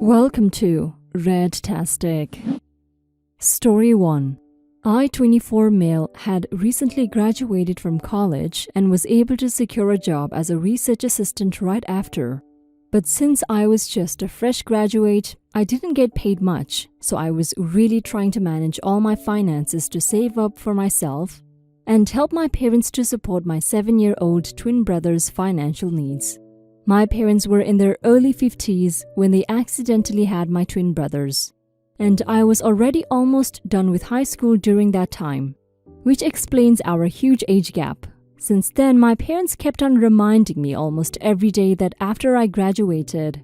Welcome to Redtastic. Story 1. I, 24 male, had recently graduated from college and was able to secure a job as a research assistant right after. But since I was just a fresh graduate, I didn't get paid much, so I was really trying to manage all my finances to save up for myself and help my parents to support my 7-year-old twin brother's financial needs. My parents were in their early 50s when they accidentally had my twin brothers, and I was already almost done with high school during that time, which explains our huge age gap. Since then, my parents kept on reminding me almost every day that after I graduated,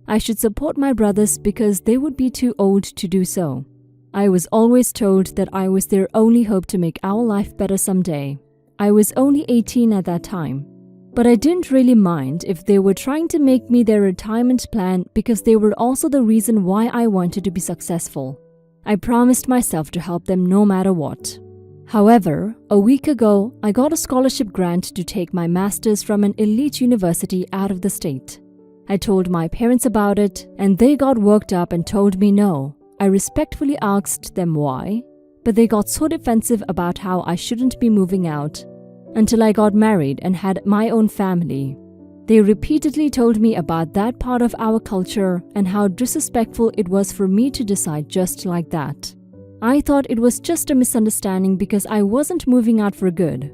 I should support my brothers because they would be too old to do so. I was always told that I was their only hope to make our life better someday. I was only 18 at that time. But I didn't really mind if they were trying to make me their retirement plan because they were also the reason why I wanted to be successful. I promised myself to help them no matter what. However, a week ago, I got a scholarship grant to take my master's from an elite university out of the state. I told my parents about it, and they got worked up and told me no. I respectfully asked them why, but they got so defensive about how I shouldn't be moving out until I got married and had my own family. They repeatedly told me about that part of our culture and how disrespectful it was for me to decide just like that. I thought it was just a misunderstanding because I wasn't moving out for good.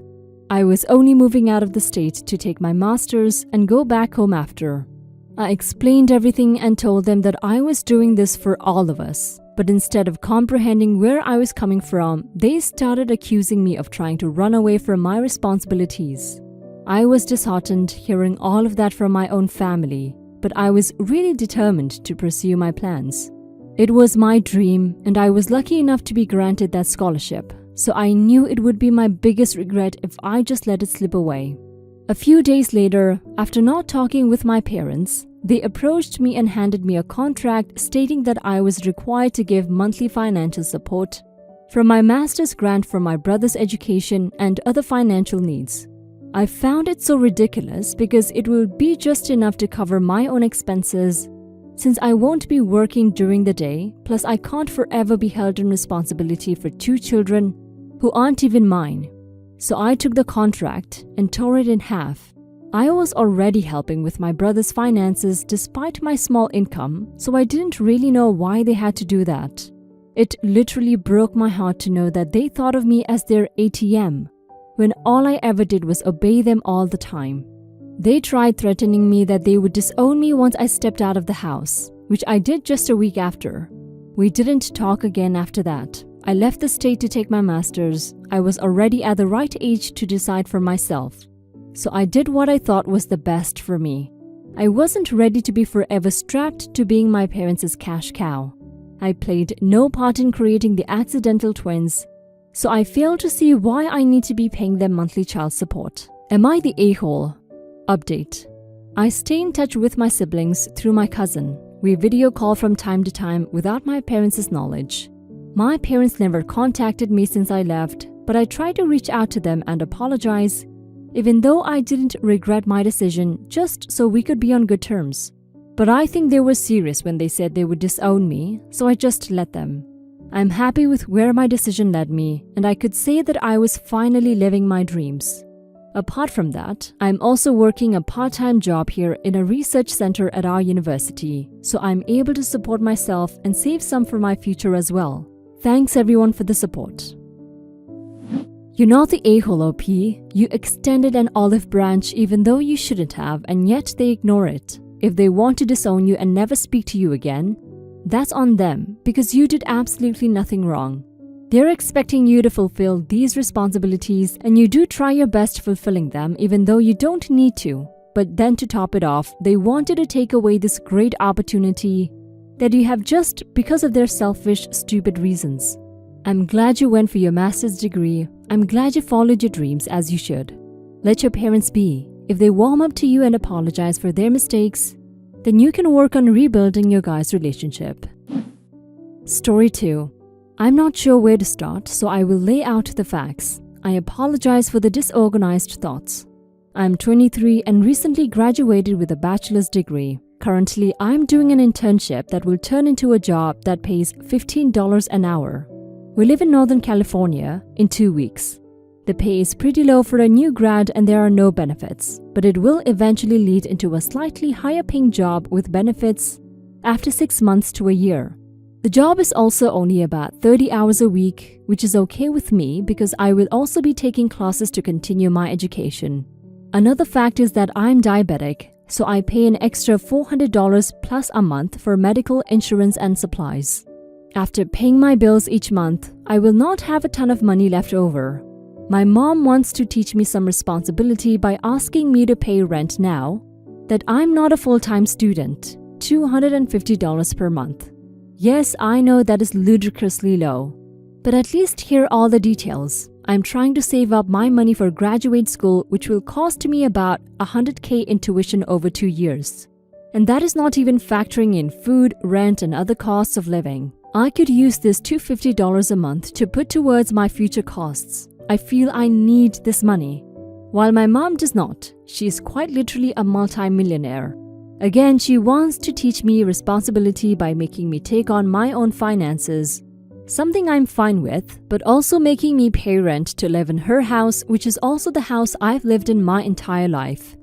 I was only moving out of the state to take my master's and go back home after. I explained everything and told them that I was doing this for all of us. But instead of comprehending where I was coming from, they started accusing me of trying to run away from my responsibilities. I was disheartened hearing all of that from my own family, but I was really determined to pursue my plans. It was my dream, and I was lucky enough to be granted that scholarship, so I knew it would be my biggest regret if I just let it slip away. A few days later, after not talking with my parents, they approached me and handed me a contract stating that I was required to give monthly financial support from my master's grant for my brother's education and other financial needs. I found it so ridiculous because it will be just enough to cover my own expenses since I won't be working during the day, plus I can't forever be held in responsibility for 2 children who aren't even mine. So I took the contract and tore it in half. I was already helping with my brother's finances despite my small income, so I didn't really know why they had to do that. It literally broke my heart to know that they thought of me as their ATM, when all I ever did was obey them all the time. They tried threatening me that they would disown me once I stepped out of the house, which I did just a week after. We didn't talk again after that. I left the state to take my master's. I was already at the right age to decide for myself. So I did what I thought was the best for me. I wasn't ready to be forever strapped to being my parents' cash cow. I played no part in creating the accidental twins, so I fail to see why I need to be paying them monthly child support. Am I the a-hole? Update. I stay in touch with my siblings through my cousin. We video call from time to time without my parents' knowledge. My parents never contacted me since I left, but I tried to reach out to them and apologize, even though I didn't regret my decision just so we could be on good terms. But I think they were serious when they said they would disown me, so I just let them. I'm happy with where my decision led me, and I could say that I was finally living my dreams. Apart from that, I'm also working a part-time job here in a research center at our university, so I'm able to support myself and save some for my future as well. Thanks everyone for the support. You're not the a-hole, OP. You extended an olive branch even though you shouldn't have, and yet they ignore it. If they want to disown you and never speak to you again, that's on them because you did absolutely nothing wrong. They're expecting you to fulfill these responsibilities, and you do try your best fulfilling them even though you don't need to. But then to top it off, they wanted to take away this great opportunity that you have just because of their selfish, stupid reasons. I'm glad you went for your master's degree. I'm glad you followed your dreams as you should. Let your parents be. If they warm up to you and apologize for their mistakes, then you can work on rebuilding your guys' relationship. Story 2. I'm not sure where to start, so I will lay out the facts. I apologize for the disorganized thoughts. I'm 23 and recently graduated with a bachelor's degree. Currently, I'm doing an internship that will turn into a job that pays $15 an hour. We live in Northern California in 2 weeks. The pay is pretty low for a new grad and there are no benefits, but it will eventually lead into a slightly higher paying job with benefits after 6 months to a year. The job is also only about 30 hours a week, which is okay with me because I will also be taking classes to continue my education. Another fact is that I'm diabetic, so I pay an extra $400 plus a month for medical insurance and supplies. After paying my bills each month, I will not have a ton of money left over. My mom wants to teach me some responsibility by asking me to pay rent now that I'm not a full-time student, $250 per month. Yes, I know that is ludicrously low, but at least hear all the details. I'm trying to save up my money for graduate school, which will cost me about $100K in tuition over 2 years. And that is not even factoring in food, rent, and other costs of living. I could use this $250 a month to put towards my future costs. I feel I need this money. While my mom does not, she is quite literally a multi-millionaire. Again, she wants to teach me responsibility by making me take on my own finances, something I'm fine with, but also making me pay rent to live in her house, which is also the house I've lived in my entire life.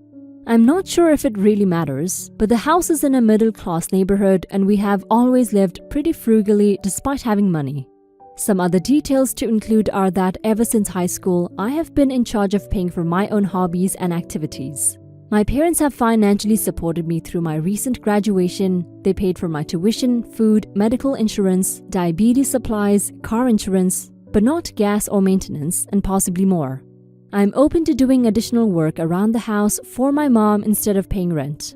I'm not sure if it really matters, but the house is in a middle-class neighborhood and we have always lived pretty frugally despite having money. Some other details to include are that ever since high school, I have been in charge of paying for my own hobbies and activities. My parents have financially supported me through my recent graduation. They paid for my tuition, food, medical insurance, diabetes supplies, car insurance, but not gas or maintenance, and possibly more. I'm open to doing additional work around the house for my mom instead of paying rent.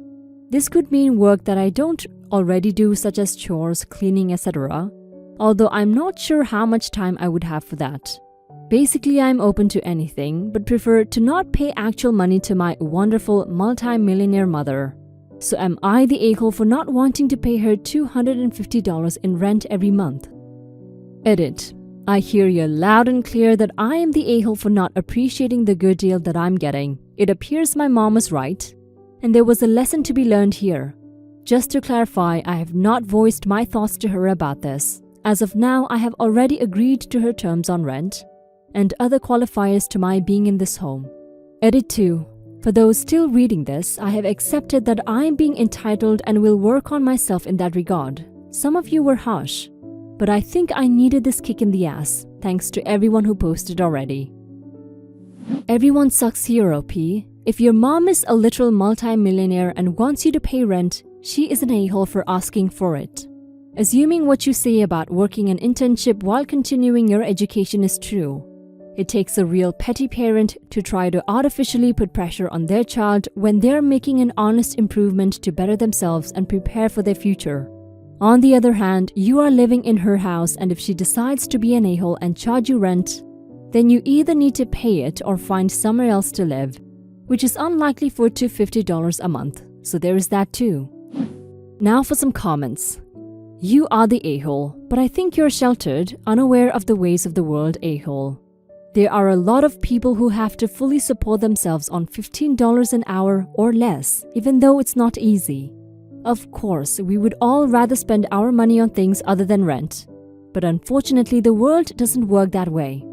This could mean work that I don't already do, such as chores, cleaning, etc., although I'm not sure how much time I would have for that. Basically, I'm open to anything, but prefer to not pay actual money to my wonderful multi-millionaire mother. So am I the a-hole for not wanting to pay her $250 in rent every month? Edit. I hear you loud and clear that I am the a-hole for not appreciating the good deal that I'm getting. It appears my mom was right, and there was a lesson to be learned here. Just to clarify, I have not voiced my thoughts to her about this. As of now, I have already agreed to her terms on rent and other qualifiers to my being in this home. Edit 2. For those still reading this, I have accepted that I am being entitled and will work on myself in that regard. Some of you were harsh, but I think I needed this kick in the ass, thanks to everyone who posted already. Everyone sucks here, OP. If your mom is a literal multi-millionaire and wants you to pay rent, she is an a-hole for asking for it. Assuming what you say about working an internship while continuing your education is true, it takes a real petty parent to try to artificially put pressure on their child when they're making an honest improvement to better themselves and prepare for their future. On the other hand, you are living in her house, and if she decides to be an a-hole and charge you rent, then you either need to pay it or find somewhere else to live, which is unlikely for $250 a month, so there is that too. Now for some comments. You are the a-hole, but I think you're sheltered, unaware of the ways of the world a-hole. There are a lot of people who have to fully support themselves on $15 an hour or less, even though it's not easy. Of course, we would all rather spend our money on things other than rent, but unfortunately the world doesn't work that way.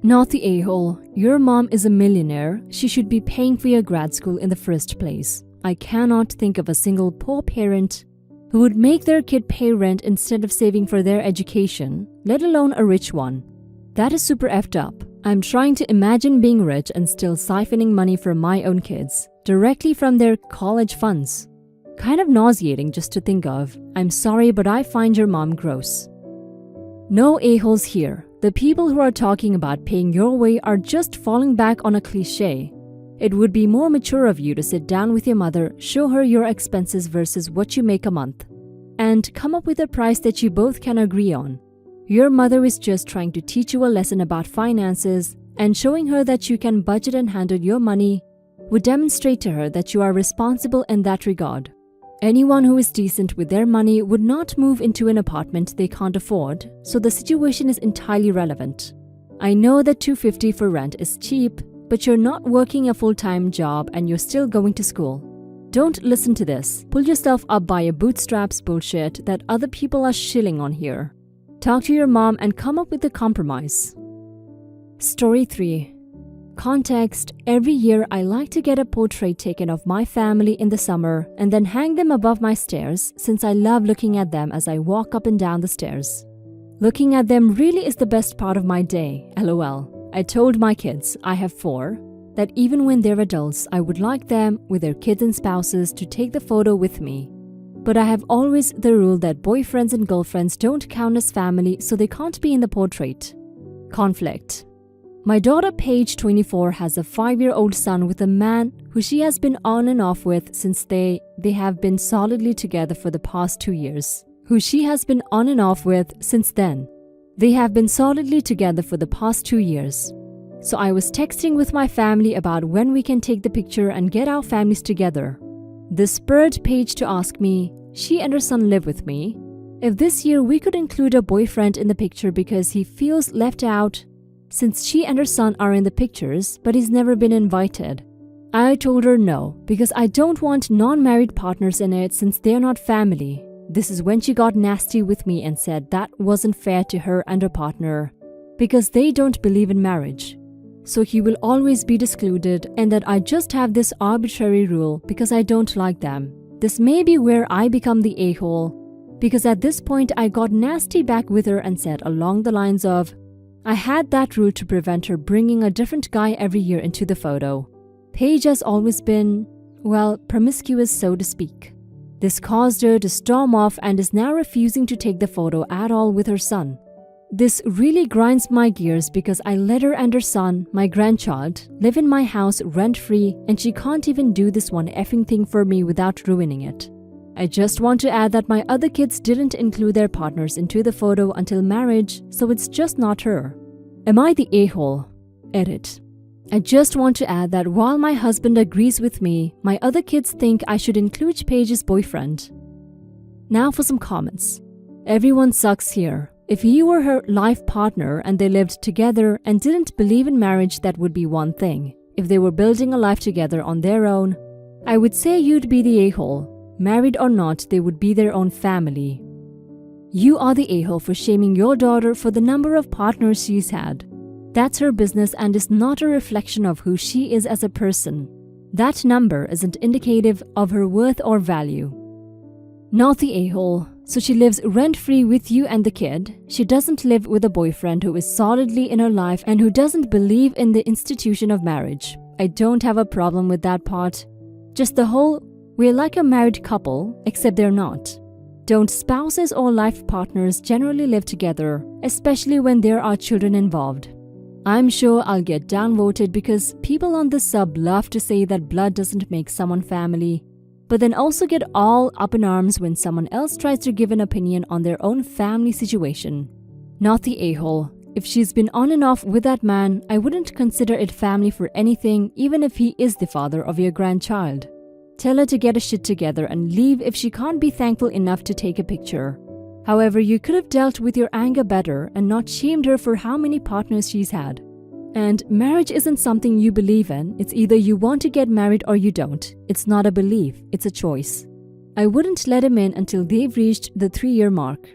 Not the a-hole. Your mom is a millionaire. She should be paying for your grad school in the first place. I cannot think of a single poor parent who would make their kid pay rent instead of saving for their education, let alone a rich one. That is super effed up. I'm trying to imagine being rich and still siphoning money from my own kids, directly from their college funds. Kind of nauseating just to think of. I'm sorry, but I find your mom gross. No a-holes here. The people who are talking about paying your way are just falling back on a cliche. It would be more mature of you to sit down with your mother, show her your expenses versus what you make a month, and come up with a price that you both can agree on. Your mother is just trying to teach you a lesson about finances, and showing her that you can budget and handle your money would demonstrate to her that you are responsible in that regard. Anyone who is decent with their money would not move into an apartment they can't afford, so the situation is entirely relevant. I know that $250 for rent is cheap, but you're not working a full-time job and you're still going to school. Don't listen to this. Pull yourself up by your bootstraps bullshit that other people are shilling on here. Talk to your mom and come up with a compromise. Story 3. Context: every year I like to get a portrait taken of my family in the summer and then hang them above my stairs since I love looking at them as I walk up and down the stairs. Looking at them really is the best part of my day, lol. I told my kids, I have 4, that even when they're adults, I would like them, with their kids and spouses, to take the photo with me. But I have always the rule that boyfriends and girlfriends don't count as family, so they can't be in the portrait. Conflict. My daughter, Paige, 24, has a 5-year-old son with a man who she has been on and off with since they have been solidly together for the past 2 years. They have been solidly together for the past 2 years. So I was texting with my family about when we can take the picture and get our families together. This spurred Paige to ask me, she and her son live with me, if this year we could include a boyfriend in the picture because he feels left out since she and her son are in the pictures but he's never been invited. I told her no, because I don't want non-married partners in it since they're not family. This is when she got nasty with me and said that wasn't fair to her and her partner because they don't believe in marriage. So he will always be excluded and that I just have this arbitrary rule because I don't like them. This may be where I become the a-hole, because at this point I got nasty back with her and said along the lines of, I had that rule to prevent her bringing a different guy every year into the photo. Paige has always been, well, promiscuous, so to speak. This caused her to storm off and is now refusing to take the photo at all with her son. This really grinds my gears because I let her and her son, my grandchild, live in my house rent-free and she can't even do this one effing thing for me without ruining it. I just want to add that my other kids didn't include their partners into the photo until marriage, so it's just not her. Am I the a-hole? Edit. I just want to add that while my husband agrees with me, my other kids think I should include Paige's boyfriend. Now for some comments. Everyone sucks here. If you were her life partner and they lived together and didn't believe in marriage, that would be one thing. If they were building a life together on their own, I would say you'd be the a-hole. Married or not, they would be their own family. You are the a-hole for shaming your daughter for the number of partners she's had. That's her business and is not a reflection of who she is as a person. That number isn't indicative of her worth or value. Not the a-hole. So she lives rent-free with you and the kid. She doesn't live with a boyfriend who is solidly in her life and who doesn't believe in the institution of marriage. I don't have a problem with that part. Just the whole, we're like a married couple, except they're not. Don't spouses or life partners generally live together, especially when there are children involved? I'm sure I'll get downvoted because people on this sub love to say that blood doesn't make someone family, but then also get all up in arms when someone else tries to give an opinion on their own family situation. Not the a-hole. If she's been on and off with that man, I wouldn't consider it family for anything, even if he is the father of your grandchild. Tell her to get her shit together and leave if she can't be thankful enough to take a picture. However, you could have dealt with your anger better and not shamed her for how many partners she's had. And marriage isn't something you believe in. It's either you want to get married or you don't. It's not a belief, it's a choice. I wouldn't let him in until they've reached the 3-year mark.